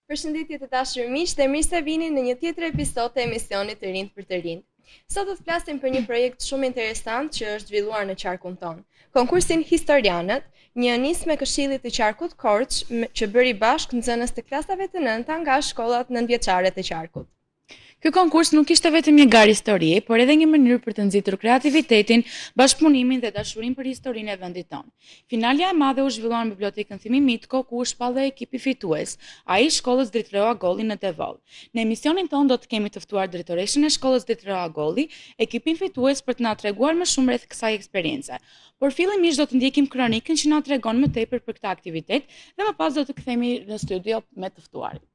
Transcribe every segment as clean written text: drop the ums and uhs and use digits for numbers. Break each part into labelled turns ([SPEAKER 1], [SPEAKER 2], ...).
[SPEAKER 1] Përshëndetje të dashur miq dhe mirë se vini në një tjetër episod të emisionit Të Rinjt për të Rinjt. Sot do të flasim për një projekt shumë interesant që është zhvilluar në qarkun ton. Konkursin Historianët, një nismë e Këshillit të Qarkut Korç që bëri bashkë nxënës të klasave të nënta nga shkollat nëntëvjeçare të qarkut.
[SPEAKER 2] Ky konkurs nuk ishte vetëm një garë historie, por edhe një mënyrë për të nxitur kreativitetin, bashkëpunimin dhe dashurinë për historinë e vendit tonë. Finalja e madhe u zhvillua në bibliotekën Thimi Mitko, ku u shpallë ekipi fitues, ai shkollës Dritë Roa Golli në Devoll. Në emisionin tonë do të kemi të ftuar drejtoreshën e shkollës Dritë Roa Golli, ekipin fitues për të na treguar më shumë rreth kësaj eksperience. Por fillimisht do të ndjekim kronikën që na tregon më tepër për këtë aktivitet dhe më pas do të kthehemi në studio me të ftuarit.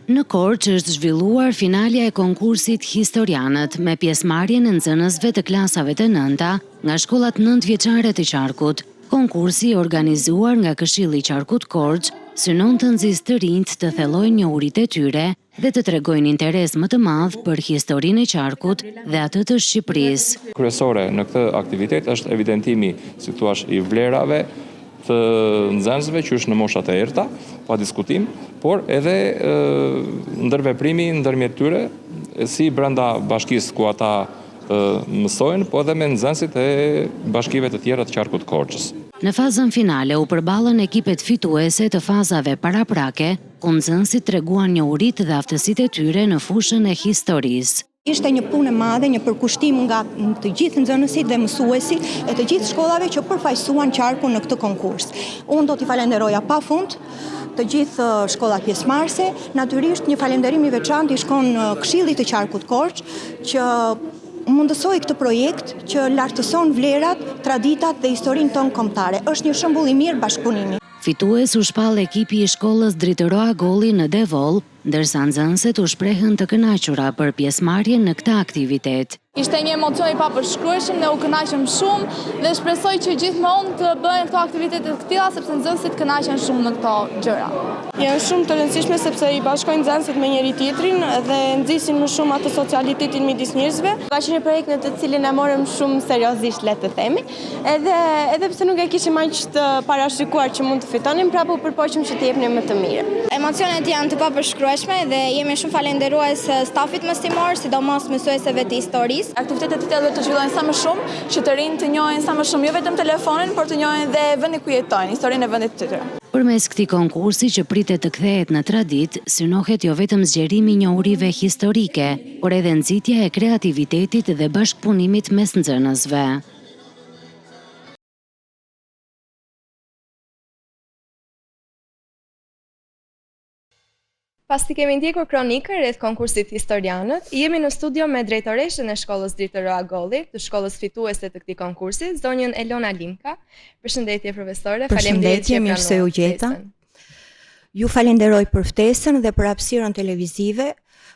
[SPEAKER 3] Në Korç është zhvilluar finalja e konkursit Historianët me pjesëmarrjen e nxënësve të klasave të nënta nga shkollat nëntëvjeçare të qarkut. Konkursi organizuar nga Këshilli i Qarkut Korç synon të nxjisë të rinjt të thellojnë njohuritë e tyre dhe të tregojnë interes më të madh për historinë e qarkut dhe atë të Shqipërisë.
[SPEAKER 4] Kryesore në këtë aktivitet është evidentimi, si thua, i vlerave të nxënësve që është në moshat e errta, pa diskutim, por edhe ndërveprimi ndërmjet tyre, si brenda bashkisë ku ata mësojnë, po edhe me nxënësit e bashkive të tjera të qarkut Korçës.
[SPEAKER 3] Në fazën finale u përballën ekipet fituese të fazave paraprake, ku nxënësit treguan njohuritë dhe aftësitë e tyre në fushën e historisë.
[SPEAKER 5] Ishte një punë e madhe, një përkushtim nga të gjithë nxënësit dhe mësuesit e të gjithë shkollave që përfaqësuan qarkun në këtë konkurs. Unë do t'i falenderoja pafund të gjithë shkollat pjesëmarrëse. Natyrisht një falënderim i veçantë i shkon Këshillit të Qarkut Korç që mundësoi këtë projekt që lartëson vlerat, traditat dhe historinë tonë kombëtare. Është një shembull i mirë bashkëpunimi.
[SPEAKER 3] Fitues u shpall ekipi i shkollës Dritë Roa Golli në Devoll, ndërsa nxënësit u shprehën të kënaqura për pjesëmarrjen në këtë aktivitet.
[SPEAKER 6] Ishte një emocion i papërshkrueshëm dhe u kënaqëm shumë dhe shpresoj që gjithmonë të bëhen këto aktivitete të tilla sepse nxënësit kënaqen shumë në këto gjëra.
[SPEAKER 7] Janë shumë të rëndësishme sepse i bashkojnë nxënësit me njëri tjetrin dhe nxisin më shumë atë socialitetin midis njerëzve.
[SPEAKER 8] Ka qenë një projekt në të cilin e morëm shumë seriozisht, le të themi, edhe pse nuk e kishim aq të parashikuar që mund të fitonim, prapë u përpoqëm që të jepnim më të mirë.
[SPEAKER 9] Emocionet janë të papërshkrueshme dhe jemi shumë falënderues stafit mësimor, sidomos mësueseve të historisë.
[SPEAKER 6] Aktivitetet të tilla do të zhvillohen sa më shumë, që të rinjt të njohin sa më shumë jo vetëm telefonin, por të njohin dhe vendin ku jetojnë, historinë e vendit të tyre.
[SPEAKER 3] Përmes këtij konkursi që pritet të kthehet në traditë, synohet jo vetëm zgjerimi i njohurive historike, por edhe nxitja e kreativitetit dhe bashkëpunimit mes nxënësve.
[SPEAKER 1] Pasi kemi ndjekur kronikën rreth konkursit Historianët, jemi në studio me drejtoreshën e shkollës Dritë Roa Golli, të shkollës fituese të këtij konkursi, zonjën Elona Limka. Përshëndetje profesore, faleminderit që
[SPEAKER 5] mirë se u gjeta. Ju falenderoj për ftesën dhe për hapësirën televizive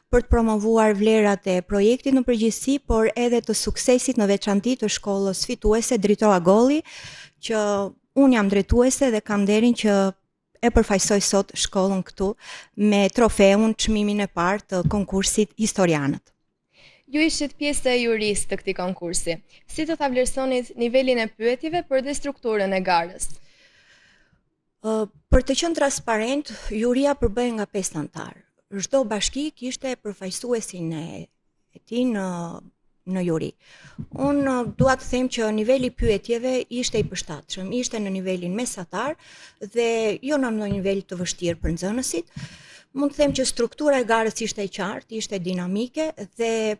[SPEAKER 5] për të promovuar vlerat e projektit në përgjithësi, por edhe të suksesit në veçanti të shkollës fituese Dritë Roa Golli, që unë jam drejtuese dhe kam nderin që e përfaqësoj sot shkollën këtu me trofeun, çmimin e parë të konkursit Historianët.
[SPEAKER 1] Ju ishit pjesë e jurisë të këtij konkursi. Si do ta vlerësonit nivelin e pyetjeve për dhe strukturën e garës?
[SPEAKER 5] Për të qenë transparent, juria përbëhej nga 5 anëtar. Çdo bashki kishte përfaqësuesin e tij në juri. Unë dua të them që niveli i pyetjeve ishte i përshtatshëm, ishte në nivelin mesatar dhe jo në një nivel të vështirë për nxënësit. Mund të them që struktura e garës ishte e qartë, ishte dinamike dhe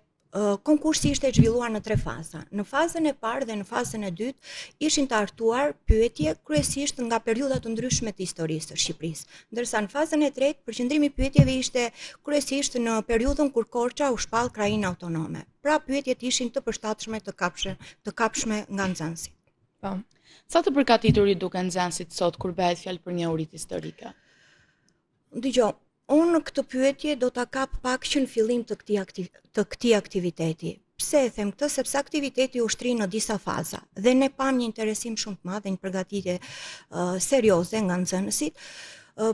[SPEAKER 5] konkursi ishte zhvilluar në 3 faza. Në fazën e parë dhe në fazën e dytë ishin të artuar pyetje kryesisht nga periudha të ndryshme të historisë së Shqipërisë, ndërsa në fazën e tretë përqendrimi i pyetjeve ishte kryesisht në periudhën kur Korça u shpall krajinë autonome. Pra pyetjet ishin të përshtatshme, të kapshme nga nxënësit.
[SPEAKER 2] Po. Sa të përgatitur i duken nxënësit sot kur bëhet fjalë për njohuritë historike?
[SPEAKER 5] Dgjoj, unë këtë pyetje do ta kap pak që në fillim të këtij aktiviteti. Pse e them këtë? Sepse aktiviteti u shtri në disa faza dhe ne pam një interesim shumë të madh dhe një përgatitje serioze nga nxënësit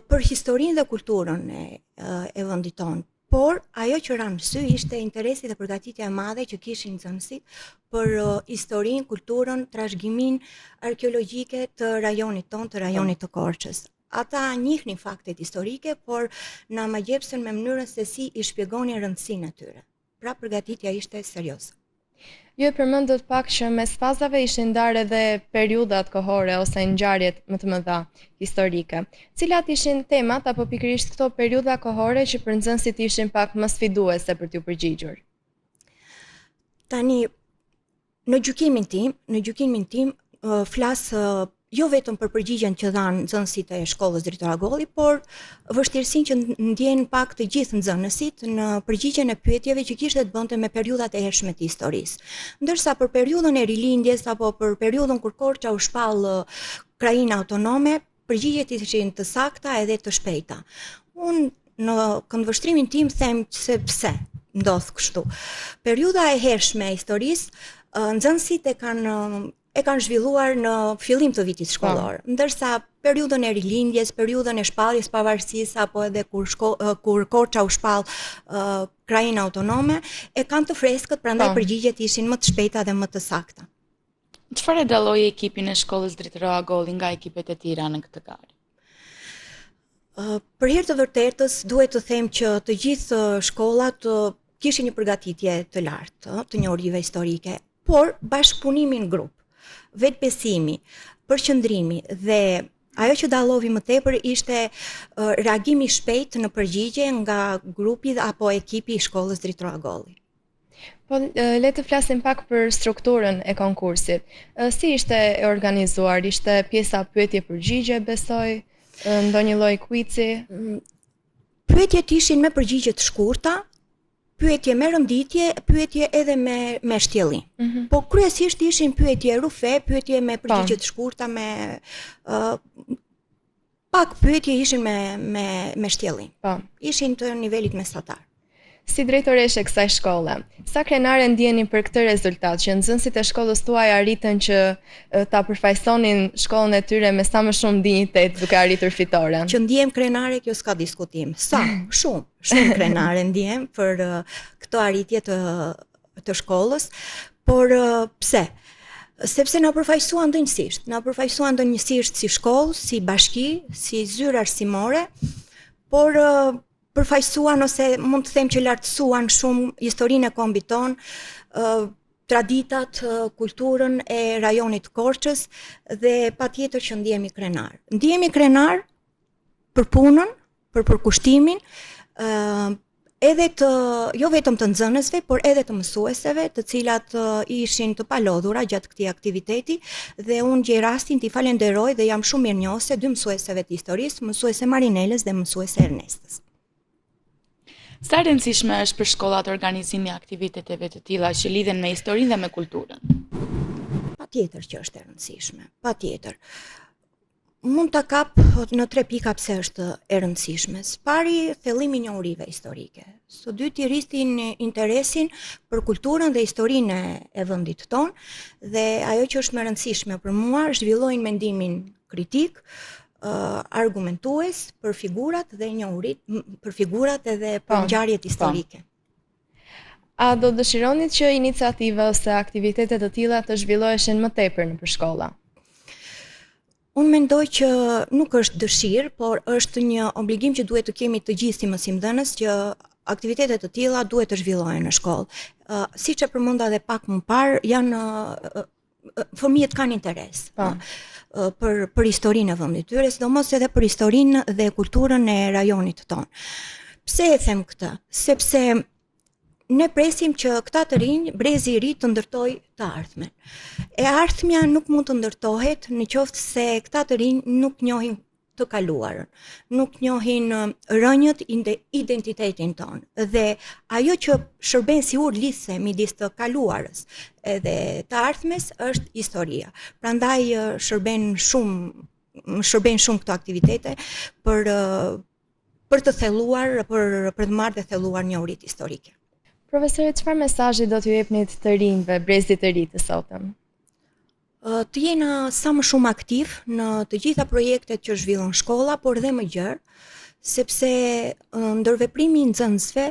[SPEAKER 5] për historinë dhe kulturën e vendit tonë. por ajo që ra në sy ishte interesi dhe përgatitja e madhe që kishin nxënësit për historinë, kulturën, trashëgiminë arkeologjike të rajonit tonë, të rajonit të Korçës. Ata njihnin faktet historike, por na magjepsën me mënyrën se si i shpjegonin rëndësinë e tyre. Pra përgatitja ishte serioze.
[SPEAKER 1] Ju e përmendët pak që mes fazave ishin ndarë edhe periudat kohore ose ngjarjet më të mëdha historike. Cilat ishin temat apo pikërisht këto periudha kohore që për nxënësit ishin pak më sfiduese për t'u përgjigjur?
[SPEAKER 5] Tani, në gjykimin tim flas jo vetëm për përgjigjen që dhanë nxënësit e shkollës Dritor Agolli, por vështirësinë që ndjejnë pak të gjithë nxënësit në përgjigjen e pyetjeve që kishte të bënte me periudhat e hershme të historisë. Ndërsa për periudhën e rilindjes apo për periudhën kur Korça u shpall krajinë autonome, përgjigjet ishin të sakta edhe të shpejta. Unë në këndvështrimin tim them se pse ndodh kështu. Periudha e hershme e historisë, nxënësit e kanë zhvilluar në fillim të vitit shkollor, ndërsa periudhën e rilindjes, periudhën e shpalljes pavarësisë apo edhe kur Korça u shpall krajinë autonome, e kanë të freskët, prandaj përgjigjet ishin më të shpejta dhe më të sakta.
[SPEAKER 2] Çfarë dalloi ekipin e shkollës Dritor Agolli nga ekipet e tjera në këtë garë?
[SPEAKER 5] Për hir të vërtetës, duhet të them që të gjithë shkollat kishin një përgatitje të lartë të njohurive historike, por bashkëpunimi në grup, vetbesimi, përqendrimi dhe ajo që dallovi më tepër ishte reagimi shpejt në përgjigje nga grupi apo ekipi i shkollës Dritor Agolli.
[SPEAKER 1] Po, le të flasim pak për strukturën e konkursit. Si ishte e organizuar? Ishte pjesa pyetje-përgjigje, besoj, ndonjë lloj quizi?
[SPEAKER 5] Pyetjet ishin me përgjigje të shkurta, pyetje me rënditje, pyetje edhe me shtjellim. Po kryesisht ishin pyetje rufe, pyetje me përgjigje të shkurta, pak pyetje ishin me shtjellim. Ishin të nivelit mesatar.
[SPEAKER 1] Si drejtoreshe kësaj shkolle, sa krenare ndjeni për këtë rezultat, që nxënësit e shkollës tuaj arritën që ta përfaqësonin shkollën e tyre me sa më shumë dinjitet duke arritur fitoren?
[SPEAKER 5] Që ndjem krenare, kjo s'ka diskutim. Shumë krenare ndjem për këto arritje të shkollës, por pse? Sepse na përfaqësuan ndonjësisht si shkollë, si bashki, si zyrë arsimore, por përfaqësuan ose mund të them që lartësuan shumë historinë e kombit ton, traditat, kulturën e rajonit Korçës dhe patjetër që ndjehemi krenar. Ndjehemi krenar për punën, për përkushtimin, edhe jo vetëm të nxënësve, por edhe të mësuesve, të cilat ishin të palodhura gjatë këtij aktiviteti, dhe unë gjej rastin t'i falenderoj dhe jam shumë mirënjohëse dy mësueseve të historisë, mësuese Marinelës dhe mësuese Ernestës.
[SPEAKER 2] Sa rëndësishme është për shkollat organizimi aktiviteteve të tilla që lidhen me historinë dhe me kulturën?
[SPEAKER 5] Patjetër që është e rëndësishme, patjetër. Mund ta kap në 3 pika pse është e rëndësishme. Së pari, thellimi i njohurive historike. Së dyti, rrisin interesin për kulturën dhe historinë e vendit tonë, dhe ajo që është më e rëndësishme për mua, zhvillojnë mendimin kritik, argumentues për figurat dhe njohurit, për figurat edhe për ngjarjet historike.
[SPEAKER 1] A do dëshironit që iniciativa ose aktivitetet të tilla të zhvilloheshin më tepër nëpër shkolla?
[SPEAKER 5] Unë mendoj që nuk është dëshirë, por është një obligim që duhet të kemi të gjithë si mësimdhënës, që aktivitetet të tilla duhet të zhvillohen në shkollë. Siç e përmenda edhe pak më parë, fëmijët kanë interes për historinë e vendit tyre, sidomos edhe për historinë dhe kulturën e rajonit tonë. Pse e them këtë? Sepse ne presim që këta të rinj, brezi i ri të ndërtojë të ardhmen. E ardhmja nuk mund të ndërtohet nëse se këta të rinj nuk njohin të kaluarën, nuk njohin rënjët identitetin tonë. Dhe ajo që shërben si urlidhse midis të kaluarës edhe të ardhmes është historia. Prandaj shërben shumë këto aktivitete për të thelluar, për të marrë dhe thelluar njohuritë historike.
[SPEAKER 1] Profesore, çfarë mesazhi do t'ju jepnit të rinjve, brezit të ri të sotëm?
[SPEAKER 5] Të jena sa më shumë aktiv në të gjitha projektet që zhvillon shkolla, por dhe më gjerë, sepse ndërveprimi i nxënësve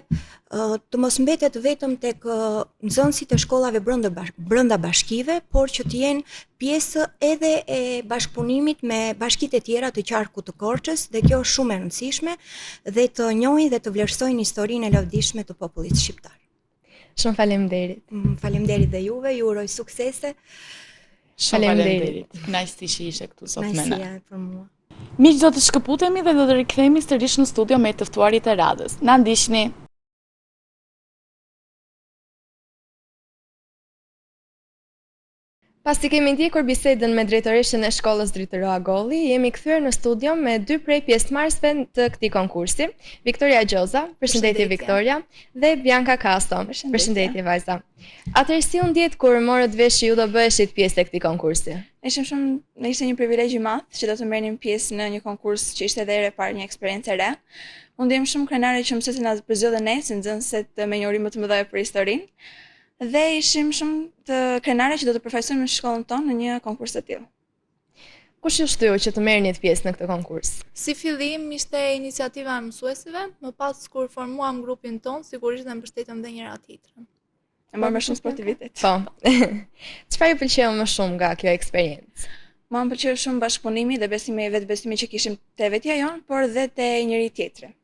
[SPEAKER 5] të mos mbetet vetëm tek nxënësit e shkollave brenda bashkive, por që të jenë pjesë edhe e bashkëpunimit me bashkitë e tjera të qarkut të Korçës, dhe kjo është shumë e rëndësishme, dhe të njohin dhe të vlerësojnë historinë e lavdishme të popullit shqiptar.
[SPEAKER 1] Shumë faleminderit.
[SPEAKER 5] Faleminderit dhe juve, ju uroj suksese.
[SPEAKER 2] Faleminderit. Kënaqësi që ishe këtu sot me ne.
[SPEAKER 5] Kënaqësia për mua.
[SPEAKER 2] Miq, do të shkëputemi dhe do të rikthehemi sërish në studio me të ftuarit e radhës. Na ndiqni.
[SPEAKER 1] Pasi kemi ndjekur bisedën me drejtoreshën e shkollës Dritë Golli, jemi kthyer në studio me dy prej pjesëmarrësve të këtij konkursi, Viktoria Gjoza, përshëndetje Viktoria, dhe Bianca Kasto. Përshëndetje vajza. Atëherë si u ndjet kur morët vesh që ju do bëheshit pjesë e këtij konkursi?
[SPEAKER 6] Ishte një privilegj i madh që do të merrnim pjesë në një konkurs që ishte edhe e parë, një eksperiencë e re. Unë ndjem shumë krenare që mësuesit na përzgjedhën ne si nxënëset me njohuri më të mëdha për historinë. Dhe ishim shumë të krenare që do të përfaqësojmë shkollën tonë në një konkurs të tillë.
[SPEAKER 1] Kush ju shtyu që të merrnit pjesë në këtë konkurs?
[SPEAKER 6] Si fillim ishte iniciativa e mësuesve, më pas kur formuam grupin tonë, sigurisht dhe mbështetëm dhe njëra tjetrën.
[SPEAKER 8] E marr më shumë sportivitet.
[SPEAKER 1] Po. Çfarë ju pëlqeu më shumë nga kjo eksperiencë?
[SPEAKER 8] Më pëlqeu shumë bashkëpunimi dhe vetbesimi që kishim te vetja jon, por dhe te njëri tjetri.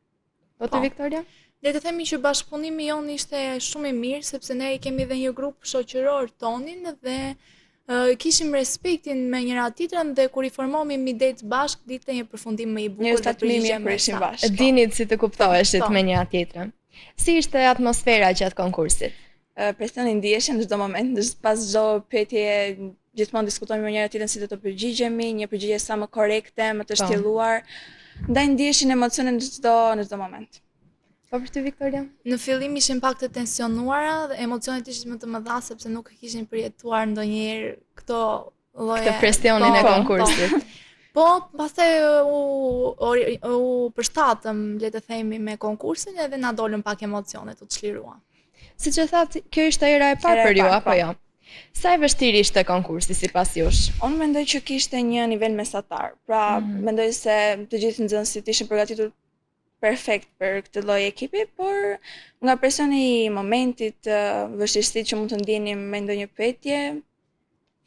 [SPEAKER 1] Po te Viktoria?
[SPEAKER 6] Le të themi që bashkëpunimi jonë ishte shumë i mirë, sepse ne kemi dhe një grup shoqëror tonin dhe kishim respektin me njëra tjetrën dhe kur I formohemi det bashk, ditë një përfundim më I bukur
[SPEAKER 8] dhe përgjigjem kur ishim bashkë.
[SPEAKER 1] Dinit si të kuptoheshit me njëra tjetrën. Si ishte atmosfera gjatë konkursit?
[SPEAKER 8] Presioni ndiheshin në çdo moment, pas çdo pyetje gjithmonë diskutojmë me njëra tjetrën si do të përgjigjemi, një përgjigje sa më korrekte, më të shtjelluar. Ndaj ndiheshin emocione në çdo moment.
[SPEAKER 1] Po për ty Viktoria?
[SPEAKER 6] Në fillim ishim pak të tensionuara dhe emocionet ishin më të mëdha sepse nuk kishin përjetuar ndonjëherë këto lloje
[SPEAKER 1] këtë presionin e konkursit.
[SPEAKER 6] Po, pastaj u përshtatëm, le të themi, me konkursin edhe na dolën pak emocionet, u çliruan.
[SPEAKER 1] Siç e thatë, kjo ishte era e parë për ju apo jo? Sa e vështirë ishte konkursi sipas jush?
[SPEAKER 8] Unë mendoj që kishte një nivel mesatar. Pra, mendoj se të gjithë nxënësit ishin përgatitur perfekt për këtë lloj ekipi, por nga presioni I momentit, vështirësitë që mund të ndjenim me ndonjë pyetje,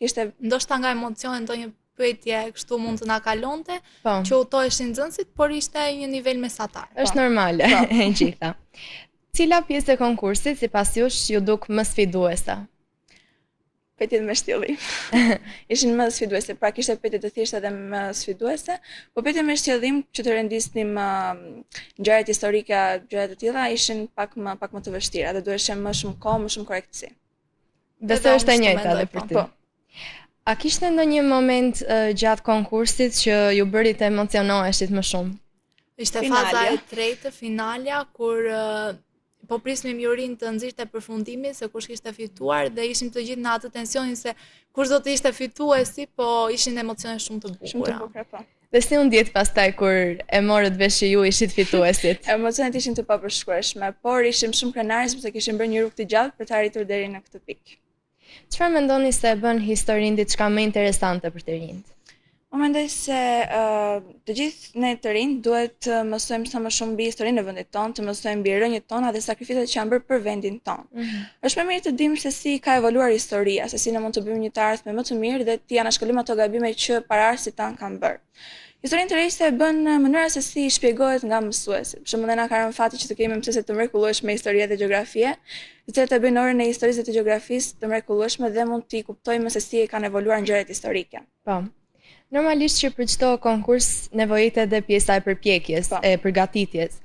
[SPEAKER 8] ishte
[SPEAKER 6] ndoshta nga emocione ndonjë pyetje kështu mund të na kalonte, që utoheshin nxënësit, por ishte një nivel mesatar.
[SPEAKER 1] Është normale e gjitha. Cila pjesë e konkursit sipas jush ju duk më sfiduese?
[SPEAKER 8] Pyetjet me shtjellim. Ishin më sfiduese, pra kishte pyetje të thjeshta dhe më sfiduese, po pyetjet me shtjellim që të rendisnim ngjarjet historike, gjëra të tilla ishin pak më të vështira dhe duheshte më shumë kohë, më shumë korrektësi.
[SPEAKER 1] Besoj është e njëjta edhe për ty. A kishte ndonjë moment gjatë konkursit që ju bëri të emocionoheshit më shumë?
[SPEAKER 6] Ishte faza e tretë, finalja, kur po prisnim jurin të nxirrte përfundimi se kush kishte fituar dhe ishim të gjithë në atë tensionin se kush do të ishte fituesi, po ishin emocione shumë të bukura.
[SPEAKER 8] Shumë të bukura, po.
[SPEAKER 1] Dhe si u ndjet pastaj kur e morët vesh që ju ishit fituesit?
[SPEAKER 8] Emocionet ishin të papërshkrueshme, por ishim shumë krenarë sepse kishim bërë një rrugë të gjatë për të arritur deri në këtë pikë.
[SPEAKER 1] Çfarë mendoni se bën historinë diçka më interesante për të rinjt?
[SPEAKER 8] Unë mendoj se të gjithë ne të rinj duhet të mësojmë sa më shumë mbi historinë e vendit tonë, të mësojmë mbi rënjët tona dhe sakrificat që janë bërë për vendin tonë. Është më mirë të dimë se si ka evoluar historia, se si ne mund të bëjmë një të ardhme më të mirë dhe të anashkolojmë ato gabime që paraardhësit tanë kanë bërë. Historinë të rejse e bën mënyra se si shpjegohet nga mësuesit. Për shembull, na ka rënë fati që të kemi mësuese të mrekullueshëm me histori dhe gjeografie, të cilët e bëjnë orën e historisë dhe të gjeografisë të mrekullueshme dhe mund t'i kuptojmë se si kanë evoluar ngjarjet historike.
[SPEAKER 1] Po. Normalisht që për çdo konkurs nevojitet edhe pjesa e përpjekjes, e përgatitjes.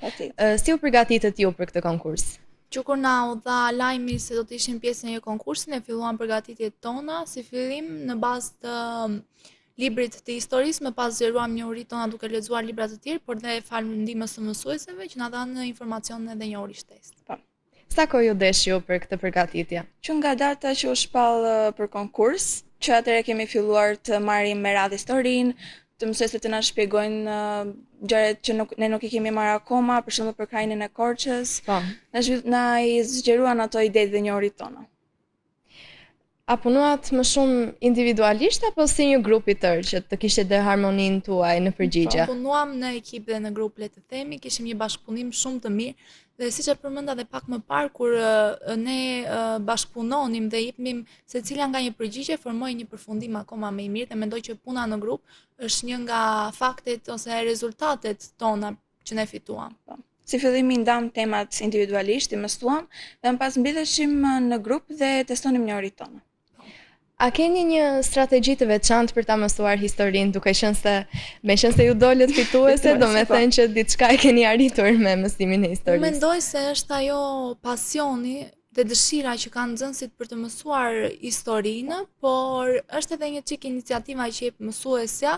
[SPEAKER 1] Si u përgatitet ju për këtë konkurs?
[SPEAKER 6] Që kur na u dha lajmi se do të ishim pjesë në një konkursi, ne filluam përgatitjet tona, si fillim në bazë të librit të historisë, më pas zgjeruam njohuritë tona duke lexuar libra të tjerë, por dhe falë ndihmës së mësuesve që na dhanë informacione dhe njohuri shtesë.
[SPEAKER 8] Po.
[SPEAKER 1] Sa kohë ju desh ju për këtë përgatitje?
[SPEAKER 8] Që nga data që u shpall për konkurs, që atëherë kemi filluar të marrim me radhë historinë, të mësuesit të na shpjegojnë gjërat që ne nuk I kemi marrë akoma, për shembull për krajinin e Korçës.
[SPEAKER 1] Po.
[SPEAKER 8] Na I zgjeruan ato idetë dhe njohuritë tona.
[SPEAKER 1] A punuat më shumë individualisht apo si një grup I tërë që të kishte dhe harmoninë tuaj në përgjigje?
[SPEAKER 10] Punuam në ekip dhe në grup, le të themi, kishim një bashkëpunim shumë të mirë dhe siç e përmenda dhe pak më parë kur ne bashkëpunonim dhe jepnim secila nga një përgjigje, formoi një përfundim akoma më I mirë dhe mendoj që puna në grup është një nga faktet ose rezultatet tona që ne fituam.
[SPEAKER 8] Si fillimi ndam temat individualisht, I mësuam dhe më pas mblidheshim në grup dhe testonim njëri tonë.
[SPEAKER 1] A keni një strategji të veçantë për ta mësuar historinë, duke qenë se ju dolët fituese, do me thënë që diçka e keni arritur me mësimin e historisë?
[SPEAKER 10] Unë mendoj se është ajo pasioni dhe dëshira që kanë nxënësit për të mësuar historinë, por është edhe një çik iniciativa që jep mësuesja,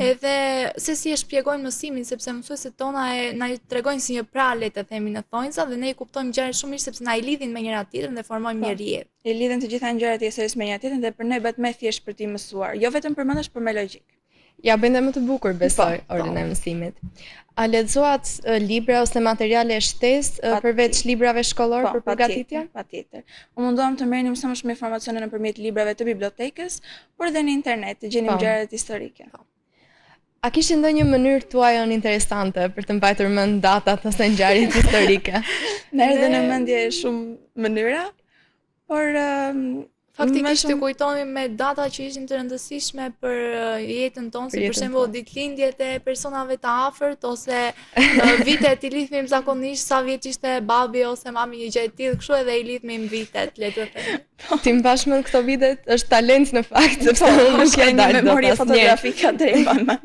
[SPEAKER 10] edhe se si e shpjegojnë mësimin, sepse mësuesit tona na tregojnë si një pralë të themi në thonjza dhe ne I kuptojmë gjërat shumë mirë sepse na I lidhin me njëra tjetrën dhe formojmë një rrjet.
[SPEAKER 8] I lidhin të gjitha gjërat e historisë me njëra tjetrën dhe për ne bëhet më thjesht për t'i mësuar, jo vetëm për mendesh, por me logjik.
[SPEAKER 1] Ja bëjnë më të bukur, besoj, orën e mësimit. A lexuat libra ose materiale shtesë përveç librave shkollor për përgatitje?
[SPEAKER 8] Patjetër. U munduam të merrnim sa më shumë informacione nëpërmjet librave të bibliotekës, por edhe në internet të gjenim gjërat historike.
[SPEAKER 1] A kishte ndonjë mënyrë tuaj interesante për të mbajtur mend datat ose ngjarjet historike?
[SPEAKER 8] Na erdhën në mendje shumë mënyra, por
[SPEAKER 10] faktikisht të kujtonim me data që ishin të rëndësishme për jetën tonë, si për shembull ditëlindjet e personave të afërt ose vitet I lidhmim zakonisht sa vjeç ishte babi ose mami një gjë e tillë, kështu edhe I lidhmim vitet, le të themi.
[SPEAKER 1] Ti mbash mend këto vitet është talent në fakt, sepse unë nuk e dal
[SPEAKER 8] memorie fotografike deri më.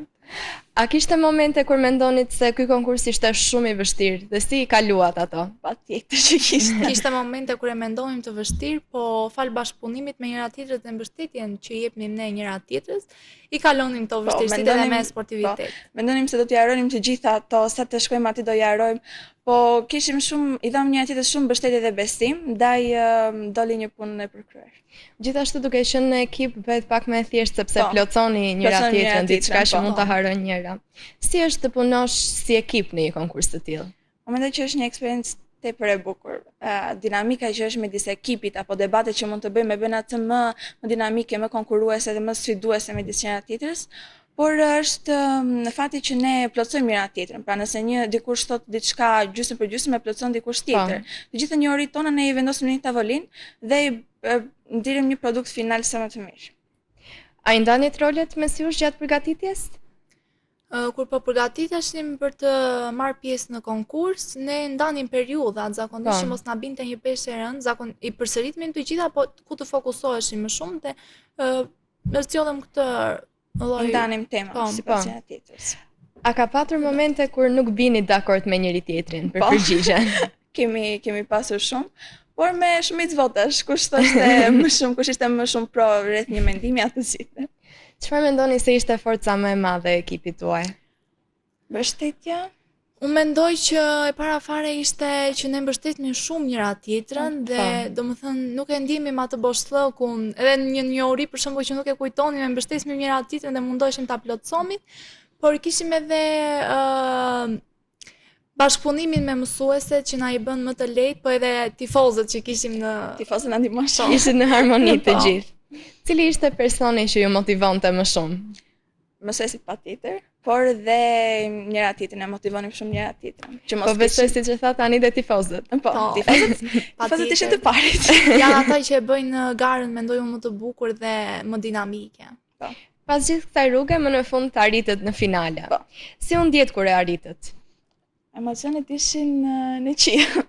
[SPEAKER 1] A kishte momente kur mendonit se ky konkurs ishte shumë I vështirë dhe si I kaluat ato?
[SPEAKER 8] Patjetër që kishte.
[SPEAKER 10] Kishte momente kur e mendonim të vështirë, po fal bashkëpunimit me njëra tjetrën dhe mbështetjen që I jepnim ne njëra tjetrës, I kalonim këto vështirësitë edhe me sportivitet.
[SPEAKER 8] Mendonim se do t'i haronim të gjitha ato, sa të shkojmë aty do I harojmë, po kishim shumë, I dham njëra tjetrës shumë mbështetje dhe besim, ndaj doli një punë e përkryer.
[SPEAKER 1] Gjithashtu duke qenë në ekip bëhet pak më e thjeshtë sepse plotësoni njëra tjetrën, diçka që mund ta harojë njëra. Si është të punosh si ekip në një konkurs të tillë?
[SPEAKER 8] Unë mendoj që është një eksperiencë tepër e bukur. Dinamika që është midis ekipit apo debatet që mund të bëjmë e bën atë më dinamike, më konkurruese dhe më sfiduese midis njëra tjetrës. Por është në fati që ne plotësojmë njëra tjetrën. Pra nëse një dikush thot diçka gjysmë për gjysmë, e plotëson dikush tjetër. Të gjitha njëorit tona ne I vendosim në një tavolinë dhe ndirim një produkt final sa më të mirë.
[SPEAKER 1] A I ndanit rolet mes jush gjatë përgatitjes?
[SPEAKER 10] Kur po përgatiteshim për të marrë pjesë në konkurs, ne ndanim periudhat, zakonisht mos na binte një peshë e rëndë, I përsëritnim të gjitha, po ku të fokusoheshim më shumë dhe ne zgjodhëm këtë
[SPEAKER 8] ndanim tema sipas njëra tjetrës.
[SPEAKER 1] A ka patur momente kur nuk bini dakord me njëri tjetrin për përgjigjen?
[SPEAKER 8] Kemi pasur shumë, por me shumicë votash, kush thoshte më shumë, kush ishte më shumë pro rreth një mendimi atë zgjidhte.
[SPEAKER 1] Çfarë mendoni se ishte forca më e madhe e ekipit tuaj?
[SPEAKER 8] Mbështetja.
[SPEAKER 10] Unë mendoj që e para fare ishte që ne mbështetnim shumë njëra tjetrën dhe domethënë nuk e ndjemim atë boshllëkun, edhe një njohuri për shembull që nuk e kujtonim, e mbështesnim njëra tjetrën dhe mundoheshim ta plotësomit, por kishim edhe bashkëpunimin me mësueset që na I bën më të lehtë, po edhe tifozët që kishim në
[SPEAKER 8] tifozët na ndihmon shumë.
[SPEAKER 1] Ishit në harmoni të gjithë. Cili ishte personi që ju motivonte më shumë?
[SPEAKER 8] Mësuesit patjetër, por dhe njëra tjetrën e motivonim shumë njëra tjetrën.
[SPEAKER 1] Po besoj siç e tha tani dhe tifozët.
[SPEAKER 8] Po, tifozët ishin të parit.
[SPEAKER 10] Janë ata që e bëjnë garën, mendoj unë, më të bukur dhe më dinamike.
[SPEAKER 1] Pas gjithë kësaj rruge, më në fund të arritët në finale. Si u ndjet kur e arritët?
[SPEAKER 8] Emocionet ishin në qiell.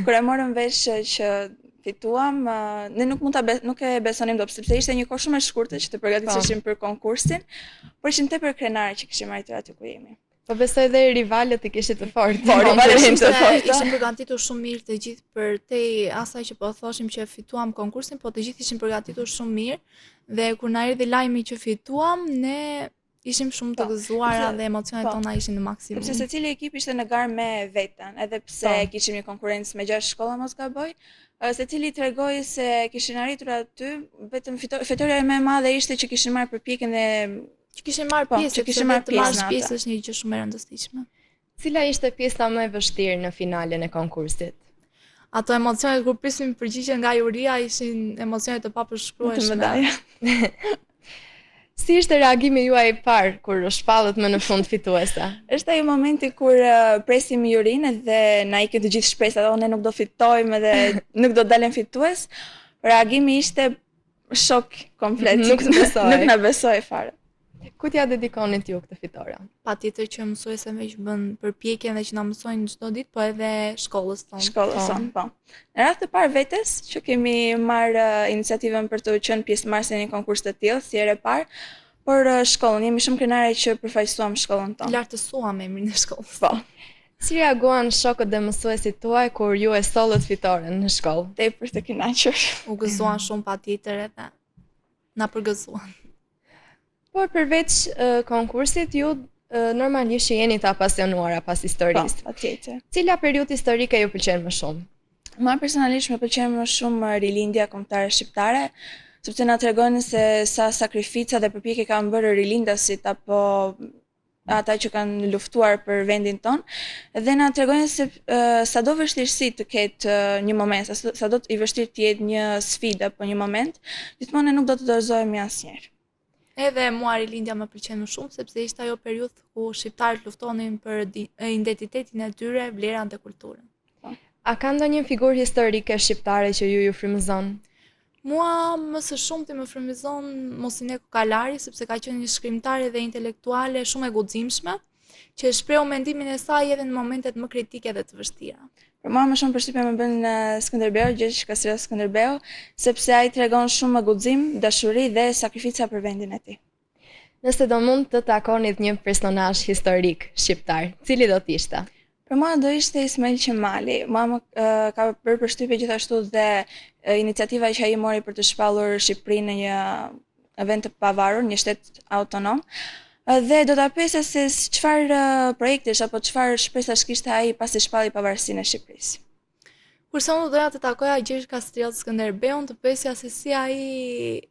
[SPEAKER 8] Kur e morëm vesh që fituam, ne nuk e besonim dot, sepse ishte një kohë shumë e shkurtër që të përgatiteshim për konkursin, por ishim tepër krenare që kishim arritur aty ku jemi.
[SPEAKER 1] Po besoj dhe rivalët I kishit të fortë.
[SPEAKER 8] Po, rivalët ishin të fortë.
[SPEAKER 10] Ishim përgatitur shumë mirë të gjithë përtej asaj që po thoshim që fituam konkursin, po të gjithë ishin përgatitur shumë mirë dhe kur na erdhi lajmi që fituam, ne ishim shumë të gëzuara dhe emocionet tona ishin në maksimum.
[SPEAKER 8] Sepse secili ekip ishte në garë me veten, edhe pse kishim një konkurrencë me 6 shkolla mos gaboj, secili tregoi se kishin arritur aty, vetëm fitoria më e madhe ishte që kishin marrë përpjekjen dhe
[SPEAKER 10] që kishin marrë pjesë,
[SPEAKER 8] që kishin marrë
[SPEAKER 10] pjesë është një gjë shumë e rëndësishme.
[SPEAKER 1] Cila ishte pjesa më e vështirë në finalen e konkursit?
[SPEAKER 10] Ato emocionet kur prisnim përgjigje nga juria ishin emocione të papërshkrueshme.
[SPEAKER 1] Si ishte reagimi juaj I parë kur shpallët më në fund fituesa?
[SPEAKER 8] Është ai momenti kur presim jurinë dhe na ikën të gjithë shpresat, ne nuk do fitojmë dhe nuk do dalem fitues. Reagimi ishte shok komplet.
[SPEAKER 1] Nuk të besoj.
[SPEAKER 8] Nuk na besoj fare.
[SPEAKER 1] Ku t'ja dedikonit ju këtë fitore?
[SPEAKER 10] Patjetër që mësuesve që bën përpjekjen dhe që na mësojnë çdo ditë, po edhe shkollës tonë.
[SPEAKER 8] Shkollës tonë, po. Në radhë të parë vetes që kemi marrë iniciativën për të qenë pjesëmarrëse në një konkurs të tillë, si herë e parë, por shkollën jemi shumë krenare që përfaqësuam shkollën tonë.
[SPEAKER 10] Lartësuam emrin e shkollës.
[SPEAKER 8] Po.
[SPEAKER 1] Si reaguan shokët dhe mësuesit tuaj kur ju e sollët fitoren në shkollë?
[SPEAKER 8] Tepër të kënaqur.
[SPEAKER 10] U gëzuan shumë patjetër edhe na përgëzuan.
[SPEAKER 1] Por përveç konkursit, ju normalisht që jeni të apasionuara pas historisë.
[SPEAKER 8] Po, patjetër.
[SPEAKER 1] Cila periudhë historike ju pëlqen më shumë?
[SPEAKER 8] Mua personalisht më pëlqen më shumë rilindja kombëtare shqiptare, sepse na tregon se sa sakrifica dhe përpjekje kanë bërë rilindasit apo ata që kanë luftuar për vendin ton, dhe na tregojnë se sado vështirësi të ketë një moment, sado I vështirë të jetë një sfidë apo një moment, gjithmonë nuk do të dorëzohemi asnjëherë.
[SPEAKER 10] Edhe mua rilindja më pëlqen më shumë sepse ishte ajo periudhë ku shqiptarët luftonin për identitetin e tyre, vlerat dhe kulturën.
[SPEAKER 1] A ka ndonjë figurë historike shqiptare që ju frymëzon?
[SPEAKER 10] Mua më së shumti më frymëzon Mosineko Kalari sepse ka qenë një shkrimtare dhe intelektuale shumë e guximshme, që shprehu mendimin e saj edhe në momentet më kritike dhe të vështira.
[SPEAKER 8] Për mua më shumë përshtypje më bën Skënderbeu, Gjergj Kastriot Skënderbeu, sepse ai tregon shumë guxim, dashuri dhe sakrifica për vendin e tij.
[SPEAKER 1] Nëse do mund të takonit një personazh historik shqiptar, cili do të ishte?
[SPEAKER 8] Për mua do ishte Ismail Qemali. Mua më ka bërë përshtypje gjithashtu dhe iniciativa që ai mori për të shpallur Shqipërinë në një vend të pavarur, një shtet autonom. Dhe do ta pyesja se çfarë projektesh apo çfarë shpresash kishte ai pasi shpalli pavarësinë e Shqipërisë.
[SPEAKER 10] Kurse unë doja të takoja Gjergj Kastriot Skënderbeun, të pyesja se si ai